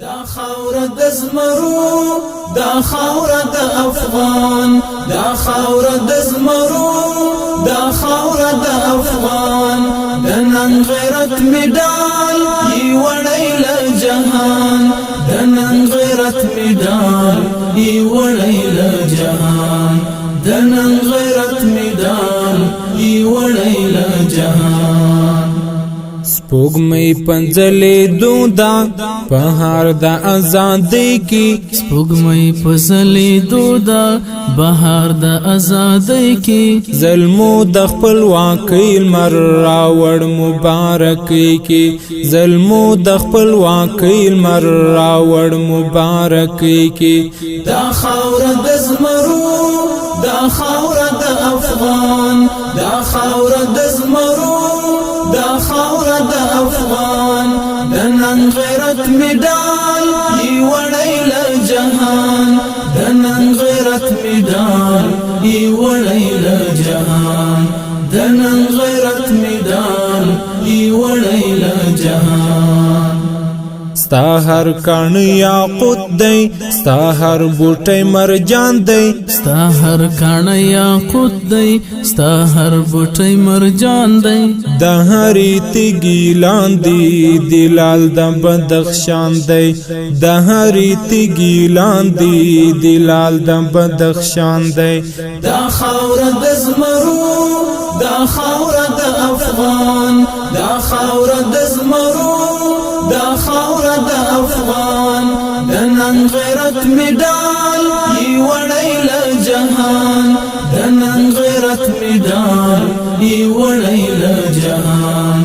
دا خاوره د زمرو دا خاوره د افغان دا خاوره د زمرو دا خاوره د افغان د نن غیرت میدان ای وړی له جهان د نن غیرت میدان ای وړی له جهان د نن غیرت میدان ای وړی له جهان سپوږمۍ پنځلې دودا په هر د آزادۍ کې سپوږمۍ پنځلې دودا بهار د آزادۍ کې ظلمو د خپلواکۍ لمر راوړ مبارکۍ کې ظلمو د خپلواکۍ لمر راوړ مبارکۍ کې دا خاوره د زمرو دا خاوره د افغان دا خاوره د زمرو دا خاوره د افغان د نن غیرت میدان ای وړی له جهان د نن غیرت میدان ای وړی له جهان د نن غیرت میدان ای وړی له جهان ستا هر کان یاقوت دی ستا هر بوټی مرجان دی ستا هر کان یاقوت دی ستا هر بوټی مرجان دی د هرې تیږې لاندې دلال د بدخشان دی د هرې تیږې لاندې دلال د بدخشان دی دا خاوره د زمرو دا خاوره د افغان دا خاوره د زمرو دا خاوره د افغان د نن غیرت میدان ای وړی له جهان د نن غیرت میدان ای وړی له جهان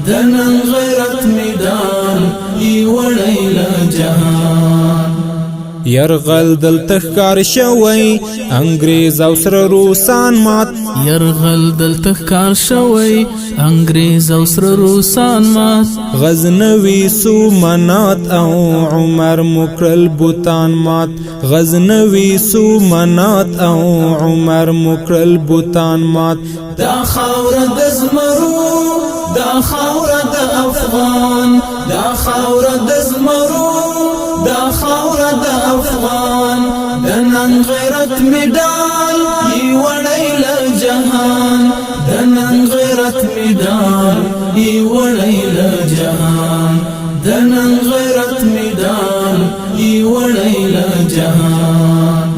د نن غیرت میدان ای وړی له جهان یرغل دلته ښکار شوی انګریز او سره روسان مات یرغل دلته ښکار شوی انګریز او سره روسان مات غزنوي سومنات او عمر مکرل بوتان مات غزنوي سومنات او عمر مکرل بوتان مات دا خاوره د زمرو دا خاوره د افغان دا خاوره د زمرو دا خاوره د افغان د نن غیرت میدان ای وړی له جهان د نن غیرت میدان ای وړی له جهان د نن غیرت میدان ای وړی له جهان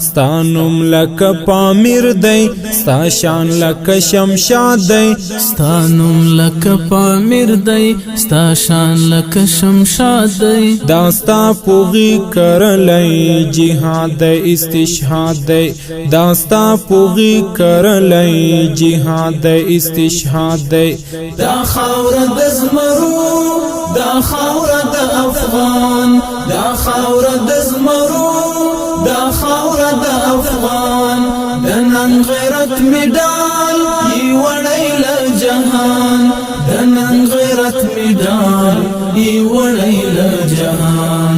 ستا نوم لکه پامیر دی ستا شان لکه شمشاد دی ستا نوم لکه پامیر دی ستا شان لکه شمشاد دی دا ستا پوغی کرلی جهاد دی استشهاد دی دا ستا پوغی کرلی جهاد دی استشهاد دی دا خاوره د زمرو دا خاوره د افغان دا خاوره د زمرو دا خاوره د افغان د نن غیرت میدان ای وړی له جهان د نن غیرت میدان ای وړی له جهان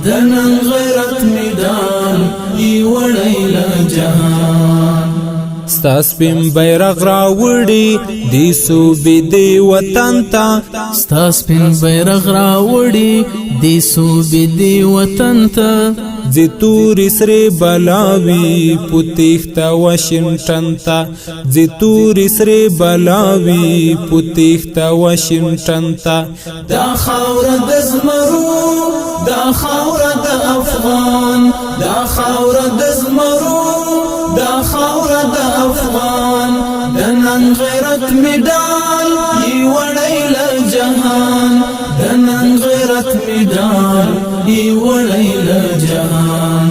د نن غیرت میدان ای وړی له جهان ستا سپین بیرغ راوړي دی صوبې دی وطن ته ستا سپین بیرغ راوړي دی صوبې دی وطن ته زی توری سری بلاوی پتیختا واشنگټن تا زی توری سری بلاوی پتیختا واشنگټن تا دا خاوره د زمرو دا خاوره د افغان دا خاوره د زمرو دا خاوره د افغان د نن غیرت میدان ای وړی له جهان د نن غیرت میدان ای وړی له جهان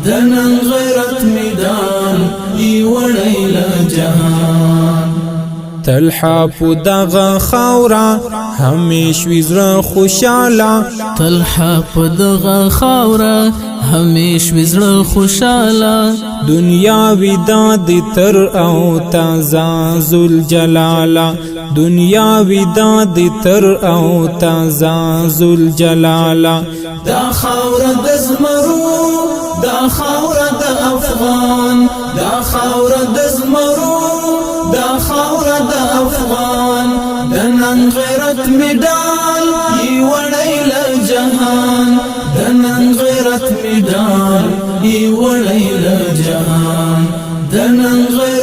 د نن غیرت میدان ای وړی له جهان تلحا پو دغه خاورا همیش وزر خوشاله تلحا په دغه خاوره همیش وزړه خوشاله دنیا ودا دی تر او تازه ذل جلاله دنیا ودا دی تر او تازه ذل جلاله دا خاوره د زمرو دا خاوره د افغان دا خاوره د زمرو دا خاوره د افغان د نن غیرت میدان ای وړی له جهان د نن غیرت می ډال ای وړی له جهان د نن غیرت